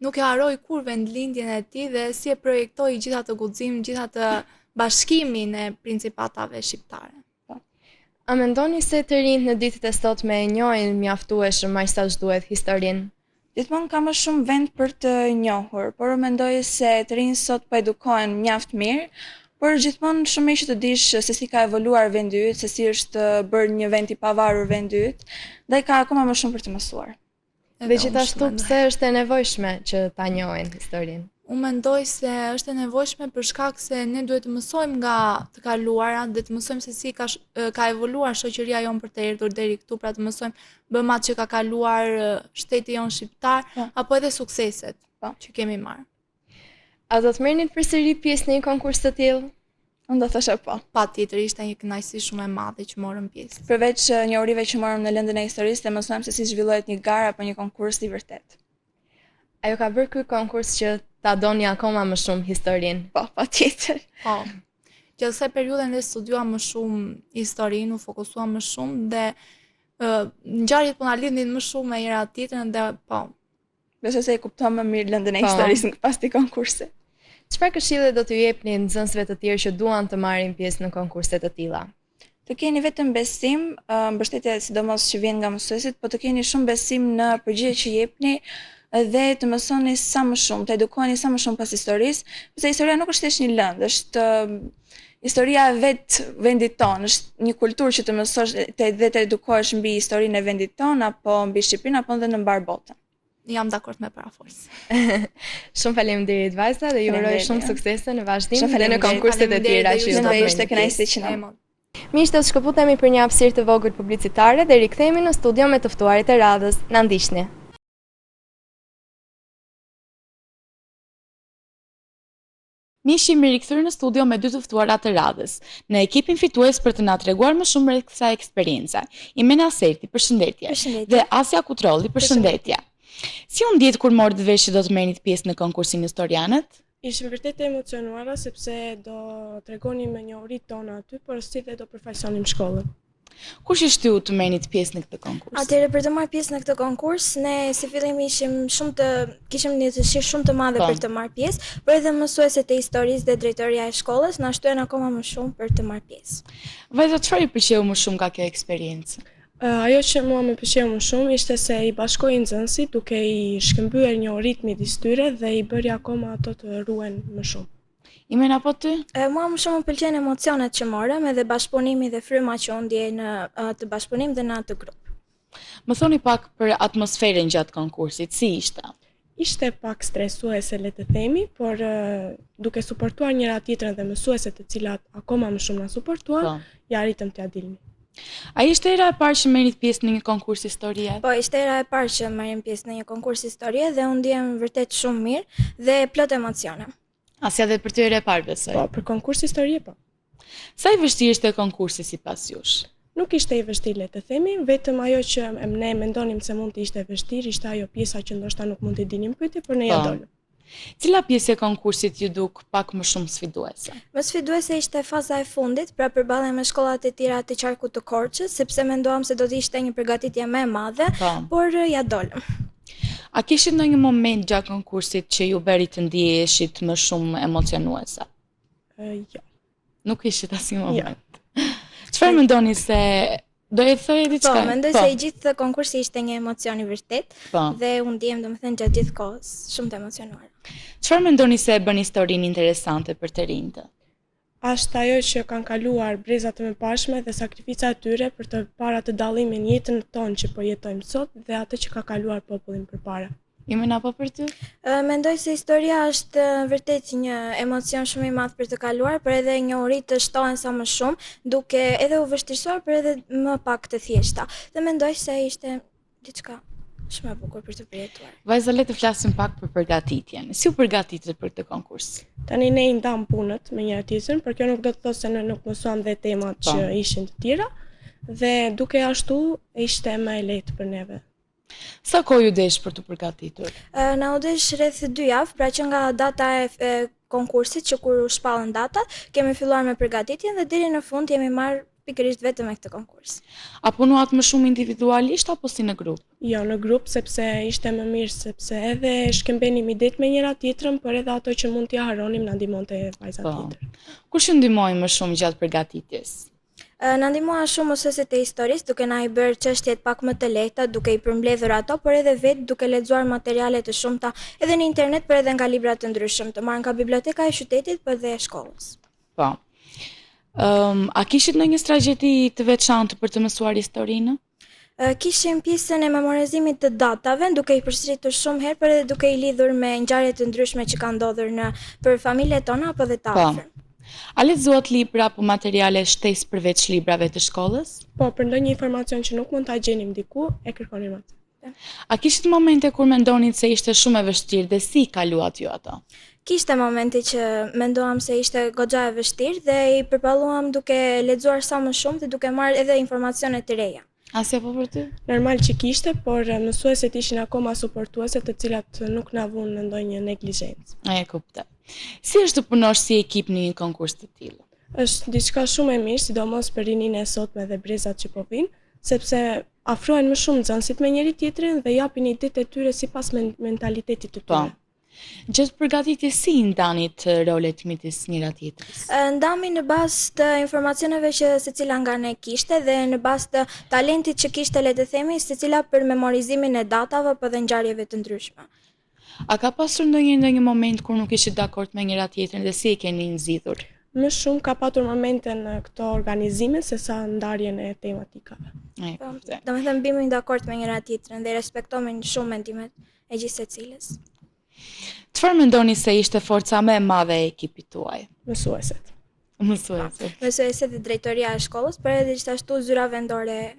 [SPEAKER 10] nuk e harroi kur vendlindjen e tij dhe si e projektoi gjitha të guxim, gjitha të bashkimin e principatave shqiptare.
[SPEAKER 1] A mendoni se të rinjt në ditët e sotme e njohin mjaftueshëm aq sa duhet historinë?
[SPEAKER 8] Gjithmonë ka më shumë vend për të njohur, por mendoj se të rinjt sot po edukohen mjaft mirë, por gjithmonë shumë mirë që të dish se si ka evoluar vendi yt, se si është bërë një vend I pavarur vendi yt, dhe ka akoma më shumë për të mësuar.
[SPEAKER 1] Dhe gjithashtu pse është e nevojshme që ta njohin historinë?
[SPEAKER 10] Unë mendoj se është e nevojshme për shkak se ne duhet të mësojmë nga të kaluarat dhe të mësojmë se si ka evoluar shoqëria jonë për të erdhur deri këtu, pra të mësojmë bëmat që ka kaluar shteti jonë shqiptar, apo edhe sukseset që kemi marrë.
[SPEAKER 1] A do të merrnit përsëri pjesë në një konkurs të tillë?
[SPEAKER 8] Unë do thosha po.
[SPEAKER 10] Patjetër, ishte një kënaqësi shumë e madhe që morëm pjesë.
[SPEAKER 8] Përveç njohurive që morëm në lëndën e historisë, dhe mësuam se si zhvillohet një garë apo një konkurs I vërtet.
[SPEAKER 1] Ajo ka bërë ky konkurs që ta doni akoma më shumë historinë?
[SPEAKER 8] Po, patjetër.
[SPEAKER 10] Po. Gjatë kësaj periudhe ne studiuam më shumë historinë, u fokusuam më shumë dhe ngjarjet po na lidhin më shumë me njëra tjetrën dhe po.
[SPEAKER 8] Besoj se e kuptova më mirë lëndën e historisë pas këtij konkursi.
[SPEAKER 1] Çfarë këshille do t'ju jepni nxënësve të tjerë që duan të marrin pjesë në konkurse të tilla?
[SPEAKER 8] Të keni vetëm besim, mbështetje sidomos që vjen nga mësuesit, po të keni shumë besim në përgjigjet që jepni dhe të mësoni sa më shumë, të edukoheni sa më shumë pas historisë, sepse historia nuk është thjesht një lëndë, është historia e vendit tonë, është një kulturë që të mësosh dhe të edukohesh mbi historinë e vendit tonë apo mbi Shqipërinë apo edhe në mbar botën.
[SPEAKER 10] Jam dakord me paraforcë.
[SPEAKER 1] Shumë faleminderit vajza dhe ju uroj shumë suksese në vazhdim dhe në konkurset e tjera që ju do
[SPEAKER 8] ishte kënaqësi që na.
[SPEAKER 1] Miq, do të shkëputemi për një hapësirë të vogël publicitare dhe rikthehemi në studio me të ftuarit e radhës. Na ndiqni.
[SPEAKER 2] Mishi mi rikthyer në studio me dy të ftuara të radhës, në ekipin fitues për të na treguar më shumë rreth kësaj eksperience. Imena Serti, përshëndetje. Dhe Asja Kutrolli, përshëndetje. Si u ndjet kur morët vesh që do të merrnit pjesë në konkursin Historianët?
[SPEAKER 7] Ishim vërtet e emocionuara sepse do tregonim me njohuritë tona aty, por si dhe do përfaqësonim shkollën.
[SPEAKER 2] Kush ju shtyu të merrnit pjesë në këtë konkurs?
[SPEAKER 9] Atëherë për të marrë pjesë në këtë konkurs, ne si fillim kishim një dëshirë shumë të madhe për të marrë pjesë, por edhe mësuesit e historisë dhe drejtoria e shkollës na shtyen akoma më shumë për të marrë pjesë.
[SPEAKER 2] Vajza, çfarë ju pëlqeu më shumë nga kjo eksperiencë?
[SPEAKER 7] Ajo që mua më pëlqeu më shumë ishte se i bashkoi nxënësit duke i shkëmbyer një ritmi tyre dhe i bëri akoma ato të ruhen më shumë.
[SPEAKER 2] Imen apo ty?
[SPEAKER 9] Mua më shumë më pëlqen emocionet që morëm edhe bashkëpunimi dhe fryma që unë ndjej në atë bashkëpunim dhe në atë grup.
[SPEAKER 2] Më thoni pak për atmosferën gjatë konkursit, si ishte?
[SPEAKER 7] Ishte pak stresuese le të themi, por duke suportuar njëra tjetrën dhe mësueset të cilat akoma më shumë na suportuan, ja arritëm t'ia dilni.
[SPEAKER 2] A ishte era e parë që merrit pjesë në një konkurs historie?
[SPEAKER 9] Po, ishte era e parë që merrim pjesë në një konkurs historie dhe unë ndjem vërtet shumë mirë dhe plot emocione.
[SPEAKER 2] Asja dhe për ty era e parë besoj.
[SPEAKER 7] Po, për konkurs historie po.
[SPEAKER 2] Sa i vështirë ishte konkursi sipas jush?
[SPEAKER 7] Nuk ishte i vështirë le të themi, vetëm ajo që ne mendonim se mund të ishte vështirë, ishte ajo pjesa që ndoshta nuk mund të dinim pyetje, por ne ja dolëm.
[SPEAKER 2] Cila pjesë e konkursit ju duk pak më shumë sfiduese?
[SPEAKER 9] Më sfiduese ishte faza e fundit, pra përballje me shkollat e tjera të qarkut të Korçës, sepse menduam se do të ishte një përgatitje më e madhe, por ja dolëm.
[SPEAKER 2] A kishit ndonjë moment gjatë konkursit që ju bëri të ndjeheshit më shumë emocionuese?
[SPEAKER 7] Jo.
[SPEAKER 2] Nuk ishit asnjë moment. Çfarë mendoni se do e thojë diçka?
[SPEAKER 9] Po, mendoj se i gjithë konkursi ishte një emocion i vërtet dhe unë ndjem domethënë gjatë gjithë kohës shumë të emocionuar.
[SPEAKER 2] Çfarë mendoni se e bën historinë interesante për të rinjtë?
[SPEAKER 7] Ashtë ajo që kanë kaluar brezat e mëparshme dhe sakrificat e tyre për të para të dallimin jetën tonë që po jetojmë sot dhe atë që ka kaluar popullin përpara.
[SPEAKER 2] Imen apo për ty?
[SPEAKER 9] Mendoj se historia është vërtet një emocion shumë i madh për të kaluar, por edhe një uri të shtohen sa më shumë, duke edhe u vështirësuar, por edhe më pak të thjeshta. Dhe mendoj se ishte diçka shumë e bukur për të përjetuar.
[SPEAKER 2] Vajza, le të flasim pak për përgatitjen. Si u përgatitet për këtë konkurs?
[SPEAKER 7] Tani ne i ndam punët me njëra tjetrën, por kjo nuk do të thotë se ne nuk mësuam dhe temat që ishin të tjera, dhe duke ashtu ishte më e lehtë për neve.
[SPEAKER 2] Sa kohë ju desh për të përgatitur?
[SPEAKER 9] Na u desh rreth 2 javë, pra që nga data e konkursit që kur u shpallën datat, kemi filluar me përgatitjen dhe deri në fund jemi marrë pikërisht vetëm me këtë konkurs.
[SPEAKER 2] A punuat më shumë individualisht apo si në grup?
[SPEAKER 7] Jo, në grup, sepse ishte më mirë, sepse edhe shkëmbenim idet me njëra tjetrën, por edhe ato që mund t'i haronim na ndihmonte vajza tjetër.
[SPEAKER 2] Kush ju ndihmoi më shumë gjatë përgatitjes?
[SPEAKER 9] Na ndihmua shumë mësuesit e historisë, duke na i bërë çështjet pak më të lehta, duke i përmbledhur ato, por edhe vetë duke lexuar materiale të shumta edhe në internet, por edhe nga libra të ndryshëm, të marrë nga biblioteka e qytetit, por edhe e shkollës.
[SPEAKER 2] Po. A kishit ndonjë strategji të veçantë për të mësuar historinë?
[SPEAKER 9] Kishim pjesën e memorizimit të datave, duke i përsëritur shumë herë, por edhe duke i lidhur me ngjarje të ndryshme që kanë ndodhur për familjet tona apo dhe të afërm.
[SPEAKER 2] A lexuat libra apo materiale shtesë përveç librave të shkollës?
[SPEAKER 7] Po, për ndonjë informacion që nuk mund ta gjenim diku, e kërkonim atë.
[SPEAKER 2] A kishit momente kur mendonit se ishte shumë e vështirë dhe si kaluat ju ato?
[SPEAKER 9] Kishte momente që mendoam se ishte goxha e vështirë dhe i përballuam duke lexuar sa më shumë dhe duke marrë edhe informacione të reja.
[SPEAKER 2] Asja po për ty?
[SPEAKER 7] Normal që kishte, por mësueset ishin akoma suportuese të cilat nuk na vunë në ndonjë neglizhencë.
[SPEAKER 2] E kuptoj. Si është të punosh si ekip në një konkurs të tillë?
[SPEAKER 7] Është diçka shumë e mirë, sidomos për rinin e sotme dhe brezat që po vinë, sepse afrohen më shumë nxënësit me njëri tjetrin dhe japin idetë e tyre sipas mentalitetit të tyre.
[SPEAKER 2] Gjatë përgatitjes si ndanit rolet midis njëra tjetrës?
[SPEAKER 9] Ndami në bazë të informacioneve që secila nga ne kishte dhe në bazë të talentit që kishte, le të themi, secila për memorizimin e datave apo dhe ngjarjeve të ndryshme.
[SPEAKER 2] A ka pasur ndonjë moment kur nuk ishit dakord me njëra tjetrën dhe si e keni nxidhur?
[SPEAKER 7] Më shumë ka patur momente në këto organizime se sa ndarjen e tematikave.
[SPEAKER 9] Domethënë bimi dakord me njëra tjetrën dhe respektojmë shumë mendimet e gjithë secilës.
[SPEAKER 2] Çfarë mendoni se ishte forca më e madhe e ekipit tuaj?
[SPEAKER 7] Mësueset.
[SPEAKER 9] Mësueset dhe drejtoria e shkollës, por edhe gjithashtu zyra vendore e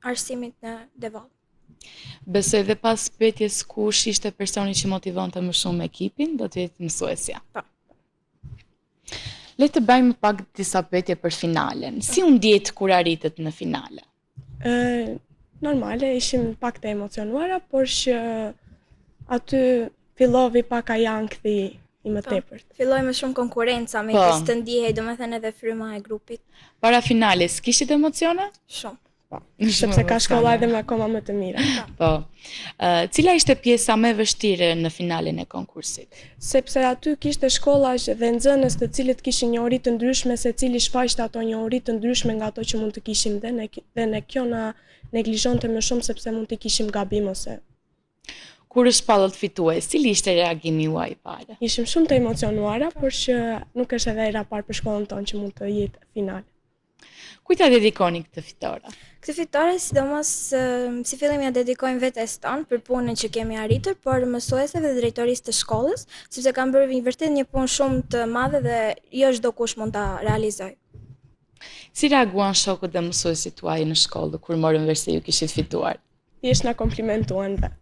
[SPEAKER 9] arsimit në Devall.
[SPEAKER 2] Besoj dhe pas pyetjes kush ishte personi që motivonte më shumë ekipin, do të jetë mësuesja.
[SPEAKER 7] Po.
[SPEAKER 2] Le të bëjmë pak disa pyetje për finalen. Si u ndjet kur arritet në finale?
[SPEAKER 7] Normale, ishim pak të emocionuara, por që aty fillovi pak a janë këthi i më tepërt.
[SPEAKER 9] Filloi më shumë konkurenca me të ndjehej, domethënë edhe fryma e grupit.
[SPEAKER 2] Para finales, kishit emocione?
[SPEAKER 9] Shumë.
[SPEAKER 7] Sepse ka shkolla edhe me akoma më të mira.
[SPEAKER 2] Po. Cila ishte pjesa më e vështirë në finalen e konkursit?
[SPEAKER 7] Sepse aty kishte shkollash dhe nxënës të cilët kishin një uri të ndryshme, secili shfaqte ato një uri të ndryshme nga ato që mund të kishim dhe ne kjo na neglizhonte më shumë sepse mund të kishim gabim ose.
[SPEAKER 2] Kur është shpallët fitues, cili ishte reagimi juaj i parë?
[SPEAKER 7] Ishim shumë të emocionuara, por që nuk është edhe era parë për shkollën tonë që mund të jetë final.
[SPEAKER 2] Kujt ja dedikoni këtë fitore?
[SPEAKER 9] Këtë fitore, sidomos si fillim ja dedikojmë vetes tonë për punën që kemi arritur, por mësuesve dhe drejtorisë të shkollës, sepse kanë bërë vërtet një punë shumë të madhe dhe jo çdo kush mund ta realizojë.
[SPEAKER 2] Si reaguan shokët dhe mësuesit tuaj në shkollë kur morën vesh se ju kishit fituar?
[SPEAKER 7] Thjesht na komplimentuan dhe.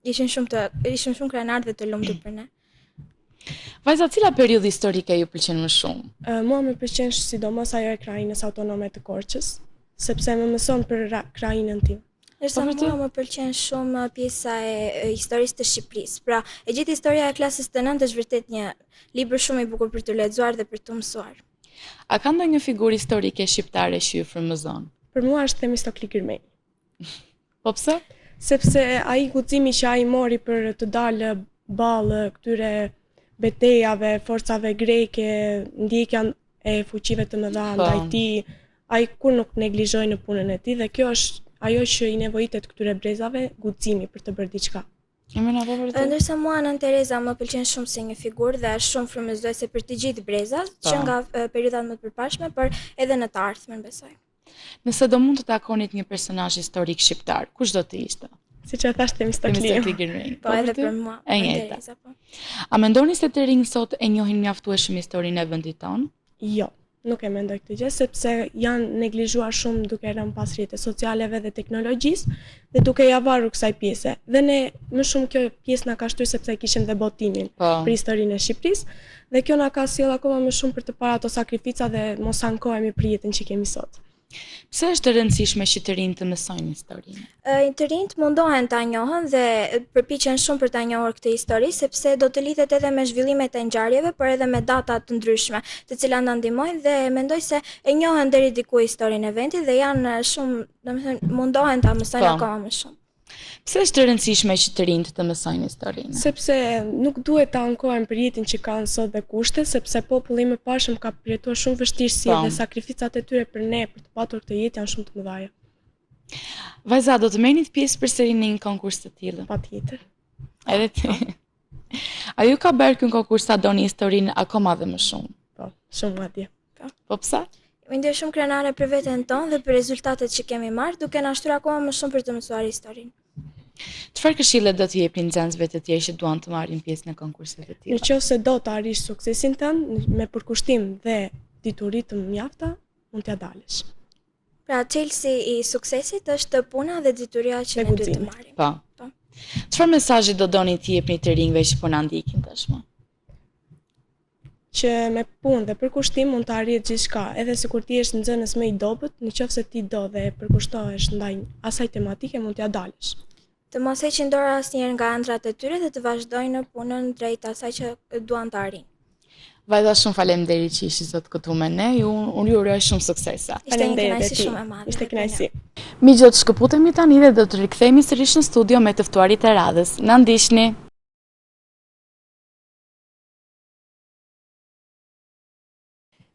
[SPEAKER 9] Ishim shumë krenar dhe të lumtur për ne.
[SPEAKER 2] Vajza, cila periudhë historike ju pëlqen më shumë?
[SPEAKER 7] Mua më pëlqen sidomos ajo e krajinës autonome të Korçës, sepse më mëson për krajinën tim.
[SPEAKER 9] Ndërsa mua më pëlqen shumë pjesa e historisë të Shqipërisë. Pra, e gjithë historia e klasës të 9 është vërtet një libër shumë i bukur për të lexuar dhe për të mësuar.
[SPEAKER 2] A ka ndonjë figurë historike shqiptare që ju frymëzon?
[SPEAKER 7] Për mua është Themistokli Girmeni.
[SPEAKER 2] Po pse?
[SPEAKER 7] Sepse ai guximi që ai mori për të dalë ballë këtyre betejave, forcave greke, ndjekja e fuqive të mëdha ndaj tij, ai kur nuk neglizhoi në punën e tij dhe kjo është ajo që i nevojitet këtyre brezave, guximi për të bërë diçka.
[SPEAKER 9] Ndërsa mua Nën Tereza më pëlqen shumë si një figurë dhe është shumë frymëzuese për të gjithë brezat, që nga periudhat më të përparshme, por edhe në të ardhmen besoj.
[SPEAKER 2] Nëse do mund të takonit një personazh historik shqiptar, kush do të ishte?
[SPEAKER 7] Siç e thash Themistokli
[SPEAKER 9] Girmeni. Po edhe për mua Nën Tereza po.
[SPEAKER 2] A mendoni se të rinj sot e njohin mjaftueshëm historinë e vendit tonë?
[SPEAKER 7] Jo, nuk e mendoj këtë gjë sepse janë neglizhuar shumë duke rënë pas rrjeteve socialeve dhe teknologjisë dhe duke ja varur kësaj pjese. Dhe ne më shumë kjo pjesë na ka shtyr sepse kishim dhe botimin për historinë e Shqipërisë dhe kjo na ka sjell akoma më shumë për të parë ato sakrifica dhe mos ankohemi për jetën që kemi sot.
[SPEAKER 2] Pse është e rëndësishme që të rinjt të mësojnë historinë?
[SPEAKER 9] Të rinjt mundohen ta njohën dhe përpiqen shumë për ta njohur këtë histori, sepse do të lidhet edhe me zhvillimet e ngjarjeve, por edhe me data të ndryshme, të cilat na ndihmojnë dhe mendoj se e njohën deri diku historinë e vendit dhe janë shumë, domethënë mundohen ta mësojnë akoma më shumë.
[SPEAKER 2] Pse është e rëndësishme që të rinjt të mësojnë historinë?
[SPEAKER 7] Sepse nuk duhet të ankohen për jetën që kanë sot dhe kushte, sepse populli më pashëm ka përjetuar shumë vështirësi dhe sakrificat e tyre për ne për të patur këtë jetë janë shumë të mëdha.
[SPEAKER 2] Vajza, do të merrni pjesë përsëri në një konkurs të tillë?
[SPEAKER 7] Patjetër.
[SPEAKER 2] Edhe ti. A ju ka bërë ky konkurs ta doni historinë akoma dhe më shumë?
[SPEAKER 7] Po, shumë madje.
[SPEAKER 2] Po pse?
[SPEAKER 9] Më ndjej shumë krenare për veten tonë dhe për rezultatet që kemi marrë, duke na shtruar akoma më shumë për të mësuar historinë.
[SPEAKER 2] Çfarë këshille do t'ju jepni nxënësve të tjerë që duan të marrin pjesë në konkurse të tilla?
[SPEAKER 7] Nëse do të arrish suksesin tënd me përkushtim dhe dituri të mjafta, mund t'ja dalësh.
[SPEAKER 9] Pra, çelësi i suksesit është puna dhe dituria që ne duhet të marrim.
[SPEAKER 2] Po. Çfarë mesazhi do doni t'i jepni të rinjve që po na ndjekin tashmë?
[SPEAKER 7] Që me punë dhe përkushtim mund të arrihet gjithçka, edhe sikur ti je nxënës më i dobët, nëse ti do dhe përkushtohesh ndaj asaj tematike, mund t'ja dalësh.
[SPEAKER 9] Të mos heqin dorë asnjëherë nga ëndrat e tyre dhe të vazhdojnë në punën drejt asaj që duan të arrijnë.
[SPEAKER 2] Vajza, shumë faleminderit që ishi sot këtu me ne. Unë ju uroj shumë suksese.
[SPEAKER 9] Ishte një kënaqësi shumë e madhe.
[SPEAKER 7] Ishte kënaqësi.
[SPEAKER 2] Miqtë, shkëputemi tani dhe do të rikthehemi sërish në studio me të ftuarit e radhës. Na ndiqni.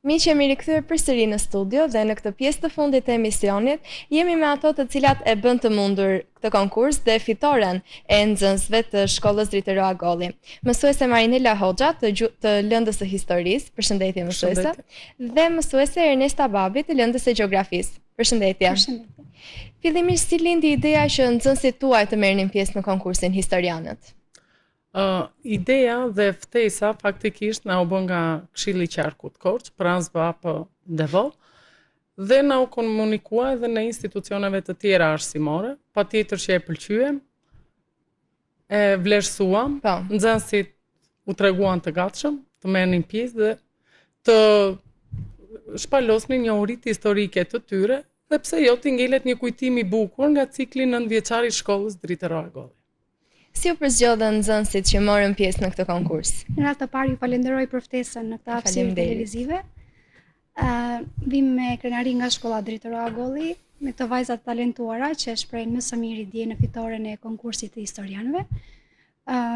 [SPEAKER 1] Mi që jemi rikthyer përsëri në studio dhe në këtë pjesë të fundit të emisionit, jemi me ato të cilat e bën të mundur këtë konkurs dhe fitoren e nxënësve të shkollës Dritë Roa Golli. Mësuese Marinela Hoxha të lëndës së historisë, përshëndetje mësuese, dhe mësuese Ernesta Babi të lëndës së gjeografisë. Përshëndetje. Fillimisht, si lindi ideja që nxënësit tuaj të merrnin pjesë në konkursin Historianët?
[SPEAKER 11] Ideja dhe ftesa faktikisht na u bën nga Këshilli i Qarkut Korç, pranë ZBA Devot, dhe na u komunikua edhe në institucioneve të tjera arsimore, patjetër që e pëlqyem, e vlerësuam, nxënësit u treguan të gatshëm të merrnin pjesë dhe të shpalosnin njohuritë historike të tyre, dhe pse jo të ngelet një kujtim i bukur nga cikli 9-vjeçar i shkollës Dritë Roa Golli.
[SPEAKER 1] Si u përzgjodhen nxënësit që morën pjesë në këtë konkurs?
[SPEAKER 12] Në radhë të parë ju falenderoj për ftesën në këtë hapësirë televizive. Vim me krenari nga shkolla Dritë Roa Golli, me të vajza të talentuara që shprehin më së miri dje në fitoren e konkursit të historianëve.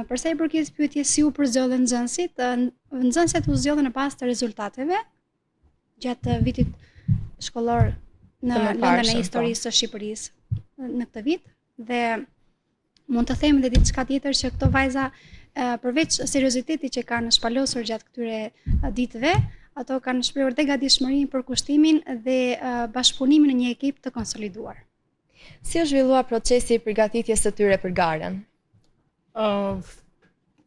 [SPEAKER 12] Për sa i përket pyetjes si u përzgjodhen nxënësit, nxënësit u zgjodhen në bazë të rezultateve gjatë vitit shkollor në lëndën e historisë së Shqipërisë. në këtë vit dhe mund të them edhe diçka tjetër që këto vajza përveç seriozitetit që kanë shpalosur gjatë këtyre ditëve, ato kanë shprehur dhe gatishmërinë për kushtimin dhe bashkëpunimin në një ekip të konsoliduar.
[SPEAKER 1] Si u zhvillua procesi i përgatitjes së tyre për garën?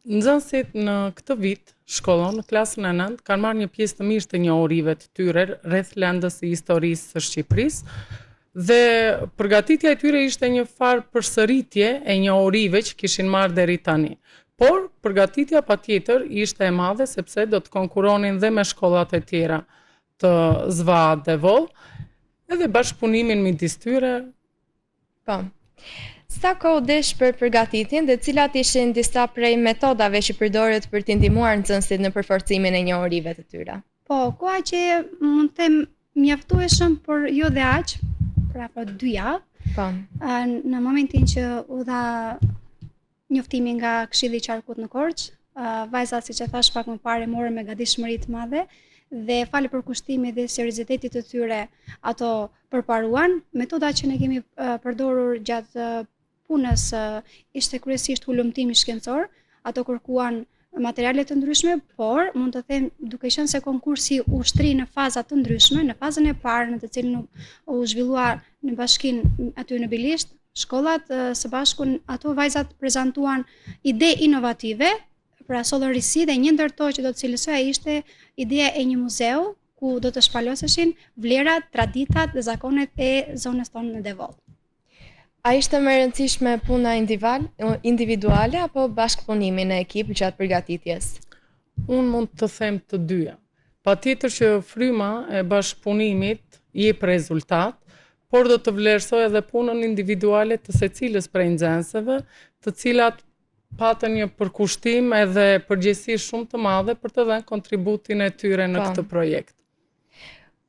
[SPEAKER 11] Nxënësit në këtë vit shkollor në klasën e 9 kanë marrë një pjesë të mirë të njohurive të tyre rreth lëndës së historisë së Shqipërisë dhe përgatitja e tyre ishte një farë përsëritje e njohurive që kishin marrë deri tani. Por përgatitja patjetër ishte e madhe sepse do të konkuronin dhe me shkollat e tjera të ZVA dhe Voll, edhe bashkëpunimin midis tyre.
[SPEAKER 1] Po. Sa kohë desh për përgatitjen dhe cilat ishin disa prej metodave që përdoret për të ndihmuar nxënësit në përforcimin e njohurive të tyre?
[SPEAKER 12] Po, koha që mund të them mjaftueshëm, por jo dhe aq, pra 2 javë.
[SPEAKER 1] Po.
[SPEAKER 12] Në momentin që u dha njoftimi nga Këshilli i Qarkut në Korçë, vajzat, siç e thash pak më parë, morën me gatishmëri të madhe dhe falë për kushtimit dhe seriozitetit të tyre ato përparuan. Metoda që ne kemi përdorur gjatë punës ishte kryesisht hulumtimi shkencor, ato kërkuan materiale të ndryshme, por mund të them duke qenë se konkursi u shtri në faza të ndryshme, në fazën e parë në të cilën u zhvillua në bashkinë aty në Bilisht, shkollat së bashku ato vajzat prezantuan ide inovative, pra sollërisi, dhe një ndër to që do të cilësoja ishte ideja e një muzeu ku do të shpaloseshin vlerat, traditat dhe zakonet e zonës tonë në Devoll.
[SPEAKER 1] A ishte më e rëndësishme puna individuale apo bashkëpunimi në ekip gjatë përgatitjes?
[SPEAKER 11] Unë mund të them të dyja. Patjetër që fryma e bashkëpunimit jep rezultat, por do të vlerësoj edhe punën individuale të secilës prej nxënësve, të cilat patën një përkushtim edhe përgjegjësi shumë të madhe për të dhënë kontributin e tyre në këtë projekt.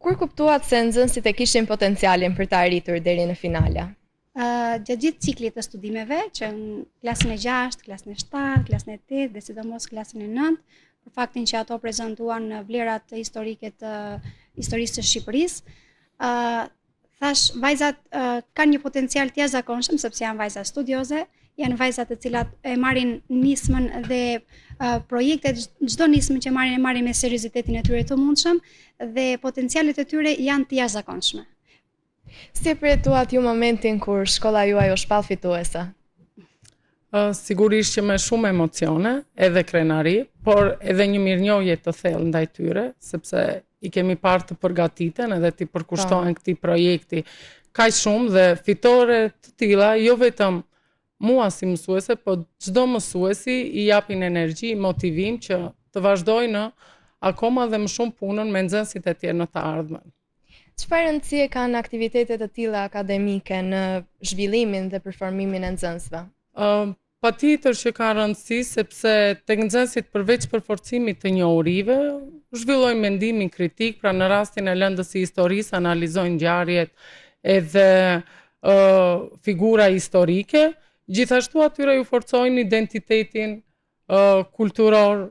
[SPEAKER 1] Kur kuptuat se nxënësit e kishin potencialin për ta arritur deri në finale?
[SPEAKER 12] Gjatë gjithë ciklit të studimeve, që në klasën e 6, klasën e 7, klasën e 8 dhe sidomos klasën e 9, për faktin që ato prezantuan vlerat historike të historisë së Shqipërisë, thash vajzat kanë një potencial të jashtëzakonshëm sepse janë vajza studioze, janë vajzat të cilat e marrin nismën dhe projektet, çdo nismë që marrin me seriozitetin e tyre të mundshëm dhe potencialet e tyre janë të jashtëzakonshme.
[SPEAKER 1] Si e përjetuat ju momentin kur shkolla juaj u shpall fituese?
[SPEAKER 11] Sigurisht që me shumë emocione, edhe krenari, por edhe një mirënjohje të thellë ndaj tyre, sepse i kemi parë të përgatiten edhe të përkushtohen këtij projekti kaq shumë dhe fitore të tilla jo vetëm mua si mësuese, po çdo mësuesi i japin energji, motivim që të vazhdojnë akoma dhe më shumë punën me nxënësit e tjerë në të ardhmen.
[SPEAKER 1] Çfarë rëndësie kanë aktivitetet të tilla akademike në zhvillimin dhe performimin e nxënësve?
[SPEAKER 11] Patjetër që ka rëndësi sepse tek nxënësit përveç përforcimit të njohurive, zhvillojnë mendimin kritik, pra në rastin e lëndës së historisë analizojnë ngjarjet edhe figura historike, gjithashtu atyre ju forcojnë identitetin kulturor,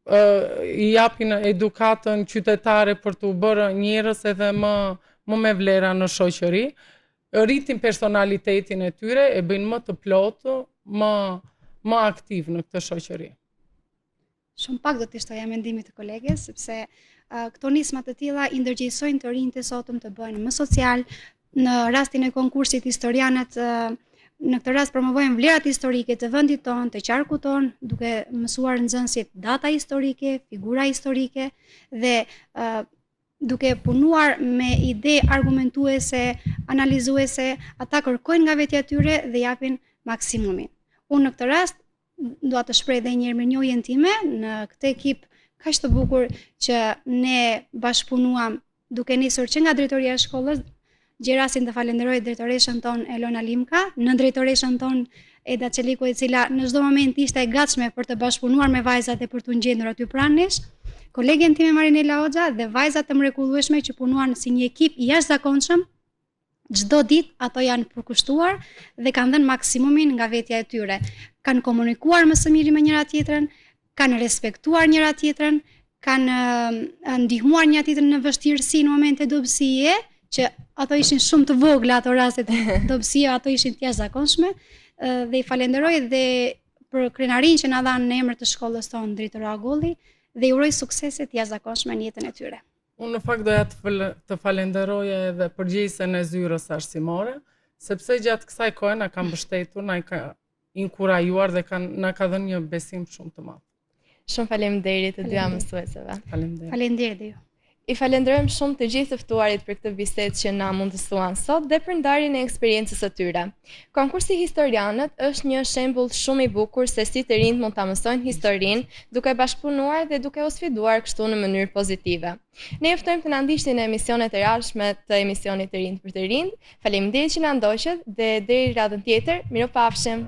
[SPEAKER 11] i japin edukatën qytetare për të bërë njerëz edhe më me vlera në shoqëri, rritin personalitetin e tyre, e bëjnë më të plotë, më aktiv në këtë shoqëri.
[SPEAKER 12] Shumë pak do të shtoja mendimit të koleges, sepse këto nisma të tilla i ndërgjegjësojnë të rinjtë e sotëm të bëhen më social. Në rastin e konkursit historianët në këtë rast promovojnë vlerat historike të vendit tonë, të qarkut tonë, duke mësuar nxënësit data historike, figura historike dhe duke punuar me ide argumentuese, analizuese, ata kërkojnë nga vetja e tyre dhe japin maksimumin. Unë në këtë rast dua të shpreh edhe një herë mirënjohjen time në këtë ekip kaq të bukur që ne bashkëpunuam duke nisur që nga drejtoria e shkollës. Gjerasin të falenderoj drejtoreshën tonë Elona Limka, në drejtoreshën tonë Eda Çeliku, e cila në çdo moment ishte e gatshme për të bashkëpunuar me vajzat e për të ngjendur aty pranë nesh, kolegen time Marinela Hoxha dhe vajzat të mrekullueshme që punuan si një ekip i jashtëzakonshëm. Çdo ditë ato janë përkushtuar dhe kanë dhënë maksimumin nga vetja e tyre. Kanë komunikuar më së miri me njëra tjetrën, kanë respektuar njëra tjetrën, kanë ndihmuar njëra tjetrën në vështirësi në momente dobësie, që ato ishin shumë të vogla ato rastet dobësia, ato ishin të jashtëzakonshme dhe i falenderoj dhe për krenarinë që na dhanë në emër të shkollës tonë Drejtori Agulli dhe i uroj suksese të jashtëzakonshme në jetën e tyre.
[SPEAKER 11] Unë në fakt doja të falenderoja edhe përgjegjësen e zyrës arsimore, sepse gjatë kësaj kohe na kanë mbështetur, na ka inkurajuar dhe na ka dhënë një besim shumë të madh.
[SPEAKER 1] Shumë faleminderit të dyja mësueseve.
[SPEAKER 12] Faleminderit ju.
[SPEAKER 1] I falenderojmë shumë të gjithë të ftuarit për këtë bisedë që na mundësuan sot dhe për ndarjen e eksperiencës së tyre. Konkursi Historianët është një shembull shumë i bukur se si të rinjt mund ta mësojnë historinë duke bashkëpunuar dhe duke u sfiduar kështu në mënyrë pozitive. Ne ftojmë të na ndiqni në emisionet e ardhshme të emisionit Të rinjt për të rinjt. Faleminderit që na ndoqët dhe deri radhën tjetër, mirupafshim.